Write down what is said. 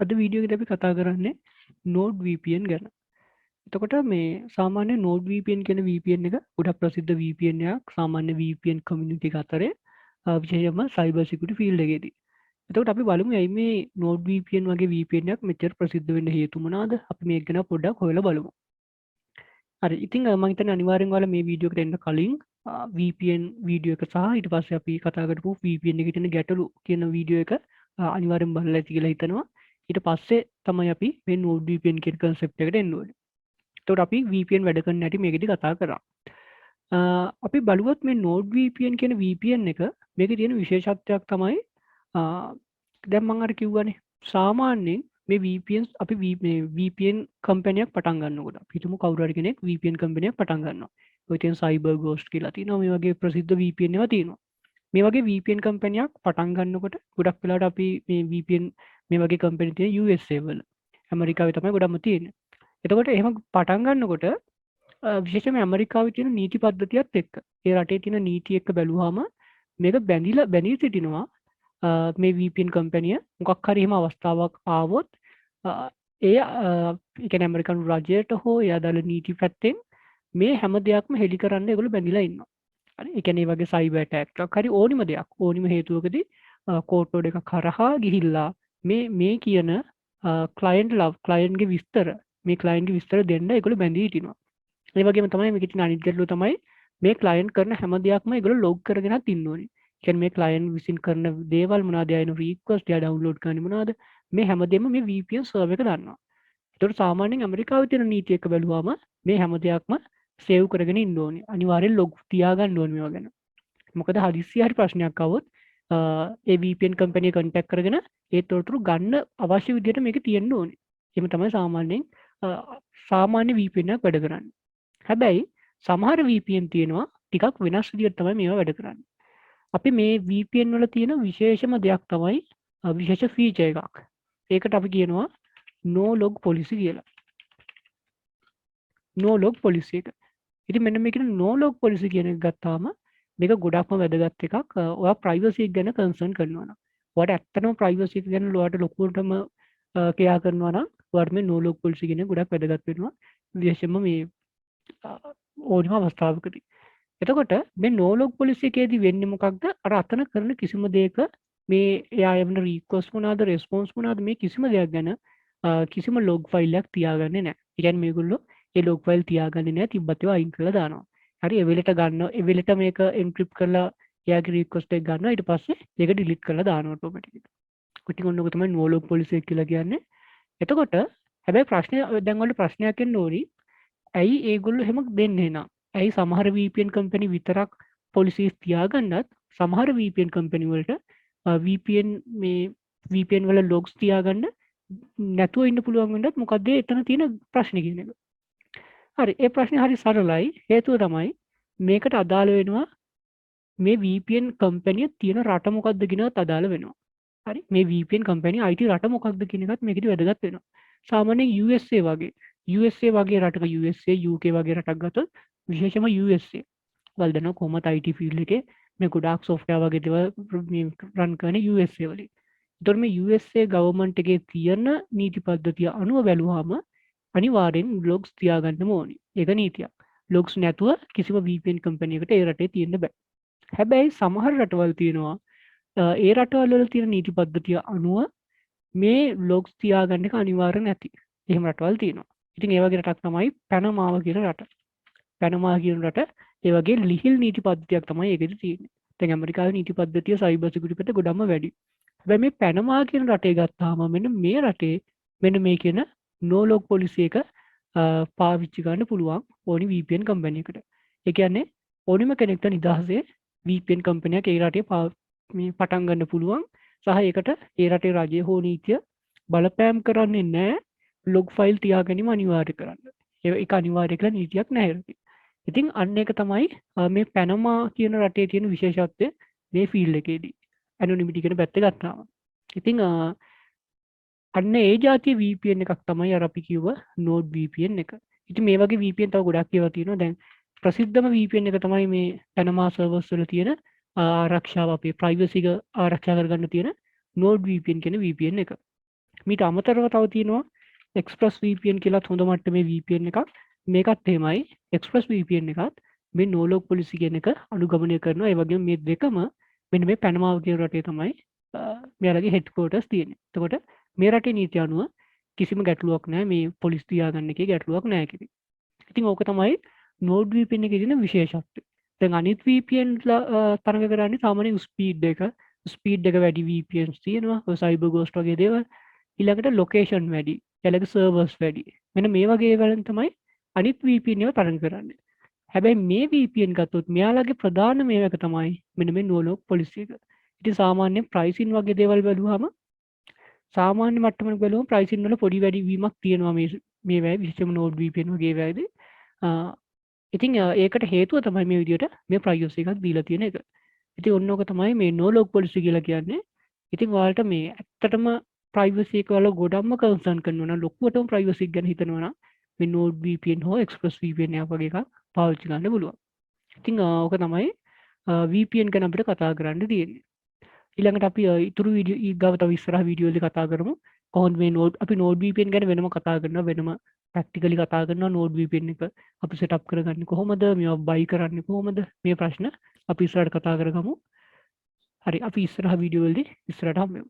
අද වීඩියෝ එකේදී අපි කතා කරන්නේ Node VPN ගැන. එතකොට මේ සාමාන්‍ය Node VPN කියන VPN එක ගොඩක් ප්‍රසිද්ධ VPN එකක් සාමාන්‍ය VPN community එක අතරේ විශේෂයෙන්ම cyber security field එකේදී. එතකොට අපි බලමු ඇයි මේ Node VPN වගේ VPN එකක් මෙච්චර ප්‍රසිද්ධ වෙන්න හේතු මොනවාද? අපි මේක ගැන පොඩ්ඩක් හොයලා බලමු. හරි. ඉතින් මම හිතන්නේ අනිවාර්යෙන් ඔයාලා මේ වීඩියෝ එකට එන්න කලින් VPN වීඩියෝ එක සහ ඊට පස්සේ අපි කතා කරපු VPN එකේ තියෙන ගැටලු කියන වීඩියෝ එක අනිවාර්යෙන් බලලා ඇති කියලා හිතනවා. ඊට පස්සේ තමයි අපි මේ Node VPN කියන concept එකට එන්න ඕනේ. එතකොට අපි VPN වැඩ කරන්න හැටි මේකෙදි කතා කරා. අපි බලුවොත් මේ Node VPN කියන VPN එක මේකේ තියෙන විශේෂත්වයක් තමයි දැන් මම අර කිව්වනේ සාමාන්‍යයෙන් මේ VPNs අපි මේ VPN කම්පැනියක් පටන් ගන්නකොට අපි හිතමු කවුරු හරි කෙනෙක් VPN කම්පැනියක් පටන් ගන්නවා. ඔය තියෙන Cyber Ghost කියලා තියෙනවා. මේ වගේ ප්‍රසිද්ධ VPN ඒවා තියෙනවා. මේ වගේ VPN කම්පැනියක් පටන් ගන්නකොට ගොඩක් වෙලාවට අපි මේ VPN මේ වගේ කම්පැනි තියෙන USA වල ඇමරිකාවේ තමයි ගොඩක්ම තියෙන්නේ. එතකොට එහෙම පටන් ගන්නකොට විශේෂයෙන්ම ඇමරිකාවේ තියෙන නීති පද්ධතියත් එක්ක ඒ රටේ තියෙන නීති එක්ක බැලුවාම මේක බැඳී සිටිනවා මේ VPN කම්පැනිය මොකක් හරි එහෙම අවස්ථාවක් ආවොත් ඒ කියන්නේ ඇමරිකන් රජයට හෝ ඒ අදාළ නීති පැත්තෙන් මේ හැම දෙයක්ම හෙලි කරන්න ඒගොල්ලෝ බැඳිලා ඉන්නවා. හරි. ඒ කියන්නේ මේ වගේ සයිබර් ඇටැක් එකක් හරි ඕනිම දෙයක් ඕනිම හේතුවකදී කෝට් ඕඩර් එකක් හරහා ගිහිල්ලා මේ කියන ක්ලයන්ට්ගේ විස්තර මේ ක්ලයන්ට්ගේ විස්තර දෙන්න ඒගොල්ලෝ බැඳී හිටිනවා. ඒ වගේම තමයි මේකේ තියෙන අනිත් ගැටලුව තමයි මේ ක්ලයන්ට් කරන හැම දෙයක්ම ඒගොල්ලෝ ලොග් කරගෙනත් ඉන්න ඕනේ. කියන්නේ මේ ක්ලයන්ට් විසින් කරන දේවල් මොනවද ආයෙන රික්වෙස්ට් එයා ඩවුන්ලෝඩ් කරන්නේ මොනවද මේ හැමදේම මේ VPN සර්වර් එක දන්නවා. ඒතකොට සාමාන්‍යයෙන් ඇමරිකාවේ තියෙන නීති එක බැලුවාම මේ හැම දෙයක්ම සේව් කරගෙන ඉන්න ඕනේ. අනිවාර්යෙන් ලොග් තියාගන්න ඕනේ මේවා ගැන. මොකද හදිස්සිය හරි ප්‍රශ්නයක් ආවොත් ඒ VPN කම්පැනි කන්ටැක්ට් කරගෙන ඒ තොරතුරු ගන්න අවශ්‍ය විදිහට මේක තියෙන්න ඕනේ. එහෙම තමයි සාමාන්‍යයෙන් සාමාන්‍ය VPN එකක් වැඩ කරන්නේ. හැබැයි සමහර VPN තියෙනවා ටිකක් වෙනස් විදිහට තමයි මේවා වැඩ කරන්නේ. අපි මේ VPN වල තියෙන විශේෂම දෙයක් තමයි විශේෂ ෆීචර් එකක්. ඒකට අපි කියනවා no log policy කියලා. no log policy එක. ඉතින් මෙන්න මේක no log policy කියන එක ගත්තාම මේක ගොඩක්ම වැදගත් එකක්. ඔයා privacy එක ගැන concern කරනවා නම්. ඔයාට ඇත්තටම privacy එක ගැන ඔයාට ලොකුවටම care කරනවා නම් ඔයාට මේ no log policy කියන එක ගොඩක් වැදගත් වෙනවා. විශේෂයෙන්ම මේ ඕනිම අවස්ථාවකදී. එතකොට මේ no log policy එකේදී වෙන්නේ මොකක්ද? අර අතන කරන කිසිම දෙයක මේ එයා එවන රික්වෙස්ට් මොනවාද රෙස්පොන්ස් මොනවාද මේ කිසිම දෙයක් ගැන කිසිම log file එකක් තියාගන්නේ නැහැ. ඒ කියන්නේ මේගොල්ලෝ ඒ log file තියාගන්නේ නැහැ තිබ්බත් ඒවා අයින් කරලා දානවා. හරි ඒ වෙලට ගන්නවා ඒ වෙලට මේක එන්ක්‍රිප්ට් කරලා එයාගේ රික්වෙස්ට් එක ගන්නවා ඊට පස්සේ ඒක ඩිලීට් කරලා දානවා ඔටෝමැටිකලි. ඉතින් ඔන්නෝක තමයි no log policy එක කියලා කියන්නේ. එතකොට හැබැයි ප්‍රශ්නේ දැන් වල ප්‍රශ්නයක් එන්න ඕනි. ඇයි ඒගොල්ලෝ එහෙම දෙන්නේ නැනා? ඇයි සමහර VPN කම්පැනි විතරක් policies තියාගන්නත් සමහර VPN කම්පැනි වලට VPN වල logs තියාගන්න නැතුව ඉන්න පුළුවන් වෙන්නත් මොකද එතන තියෙන ප්‍රශ්නේ කියන එක. හරි ඒ ප්‍රශ්නේ හරි සරලයි. හේතුව තමයි මේකට අදාළ වෙනවා මේ VPN කම්පැනිය තියෙන රට මොකක්ද කියනවත් අදාළ වෙනවා. හරි මේ VPN කම්පැනි IT රට මොකක්ද කියන එකත් මේකෙදි වැදගත් වෙනවා. සාමාන්‍යයෙන් USA වගේ රටක USA UK වගේ රටක් ගත්තොත් විශේෂම USA වල දන්න කොහොමද IT ෆීල්ඩ් එකේ මේ ගොඩාක් software වගේ දේවල් මේ රන් කරන්නේ USA වලින්. ඒතකොට මේ USA government එකේ තියෙන නීති පද්ධතිය අනුව බැලුවාම අනිවාර්යෙන් logs තියාගන්නම ඕනි. ඒක නීතියක්. logs නැතුව කිසිම VPN කම්පැනි එකකට ඒ රටේ තියෙන්න බෑ. හැබැයි සමහර රටවල් තියෙනවා ඒ රටවල් වල තියෙන නීති පද්ධතිය අනුව මේ logs තියාගන්න එක අනිවාර්ය නැති. එහෙම රටවල් තියෙනවා. ඉතින් ඒ වගේ රටක් තමයි පැනමාව කියන රට. පැනමා කියන රට ඒ වගේ ලිහිල් නීති පද්ධතියක් තමයි ඒකෙදි තියෙන්නේ. දැන් ඇමරිකාවේ නීති පද්ධතිය සයිබර් සිකියුරිටි පැත්තේ ගොඩක්ම වැඩි. හැබැයි මේ පැනමා කියන රටේ ගත්තාම මෙන්න මේ රටේ මෙන්න මේ කියන no log policy එක පාවිච්චි කරන්න පුළුවන් ඕනි VPN කම්පැනි එකට. ඒ කියන්නේ ඕනිම කෙනෙක්ට නිදහසේ VPN කම්පැනියක් ඒ රටේ මේ පටන් ගන්න පුළුවන් සහ ඒකට ඒ රටේ රජය හෝ නීතිය බලපෑම් කරන්නේ නැහැ log file තියා ගැනීම අනිවාර්ය කරන්න. ඒක අනිවාර්ය කියලා නීතියක් නැහැ. ඉතින් අන්න ඒක තමයි මේ පැනමා කියන රටේ තියෙන විශේෂත්වය මේ ෆීල්ඩ් එකේදී. anonymity කියන පැත්ත ගත්තාම. ඉතින් අන්න ඒ જાතිය VPN එකක් තමයි අර අපි කිව්ව Node VPN එක. ඉතින් මේ වගේ VPN තව ගොඩක් ඒවා තියෙනවා. දැන් ප්‍රසිද්ධම VPN එක තමයි මේ පැනමා සර්වර්ස් වල තියෙන ආරක්ෂාව අපේ privacy එක ආරක්ෂා කරගන්න තියෙන Node VPN කියන VPN එක. මීට අමතරව තව තියෙනවා එක්ස්ප්‍රස් VPN කියලාත් හොඳ මට්ටමේ VPN එකක්. මේකත් එහෙමයි. එක්ස්ප්‍රස් VPN එකත් මේ නෝලොග් පොලිසි කියන එක අනුගමනය කරනවා. ඒ වගේම මේ දෙකම මෙන්න මේ පැනමාව කියන රටේ තමයි මෙයාලගේ හෙඩ්ක්වෝටර්ස් තියෙන්නේ. එතකොට මේ රටේ නීතිය අනුව කිසිම ගැටලුවක් නැහැ මේ පොලිස් තියාගන්න එකේ ගැටලුවක් නැහැ කියලා. ඉතින් ඕක තමයි නෝඩ් VPN එකේ තියෙන විශේෂත්වය. දැන් අනිත් VPN තරඟ කරන්නේ සාමාන්‍යයෙන් ස්පීඩ් එක වැඩි VPNs තියෙනවා. ඔය සයිබර් ගෝස්ට් වගේ දේවල්. ඊළඟට ලොකේෂන් වැඩි. ඊළඟට සර්වර්ස් වැඩි. මෙන්න මේ වගේ වලින් තමයි අනිත් VPN එක තරඟ කරන්නේ. හැබැයි මේ VPN ගත්තොත් මෙයාලගේ ප්‍රධාන මේක තමයි මෙන්න මේ නෝලොග් පොලිසි එක. ඉතින් සාමාන්‍යයෙන් ප්‍රයිසින් වගේ දේවල් බැලුවාම සාමාන්‍ය මට්ටමක බැලුවම ප්‍රයිසින් වල පොඩි වැඩි වීමක් තියෙනවා මේ වැය විශේෂයෙන්ම නෝඩ් VPN වගේ වැයදී. ඉතින් ඒකට හේතුව තමයි මේ විදිහට මේ ප්‍රයිවසි එකක් දීලා තියෙන එක. ඉතින් ඔන්න ඕක තමයි මේ නෝලොග් පොලිසි කියලා කියන්නේ. ඉතින් ඔයාලට මේ ඇත්තටම ප්‍රයිවසි එක වල ගොඩක්ම කන්සර්න් කරනවා නම් ලොකුවටම ප්‍රයිවසි එක ගැන හිතනවා නම් මේ නෝඩ් VPN හෝ එක්ස්ප්‍රස් VPN එකක් වගේ එකක් පාවිච්චි කරන්න පුළුවන්. ඉතින් ඕක තමයි VPN ගැන අපිට කතා කරන්න තියෙන්නේ. ඊළඟට අපි ඉතුරු වීඩියෝ ඊගාව තව ඉස්සරහ වීඩියෝ වලදී කතා කරමු. කොහොමද මේ අපි නෝඩ් VPN ගැන වෙනම කතා කරනවා, වෙනම ප්‍රැක්ටිකලි කතා කරනවා නෝඩ් VPN එක අපි සෙටප් කරගන්නේ කොහොමද, මේවා බයි කරන්නේ කොහොමද, මේ ප්‍රශ්න අපි ඉස්සරහට කතා කරගමු. හරි, අපි ඉස්සරහ වීඩියෝ වලදී ඉස්සරහට හම්බෙමු.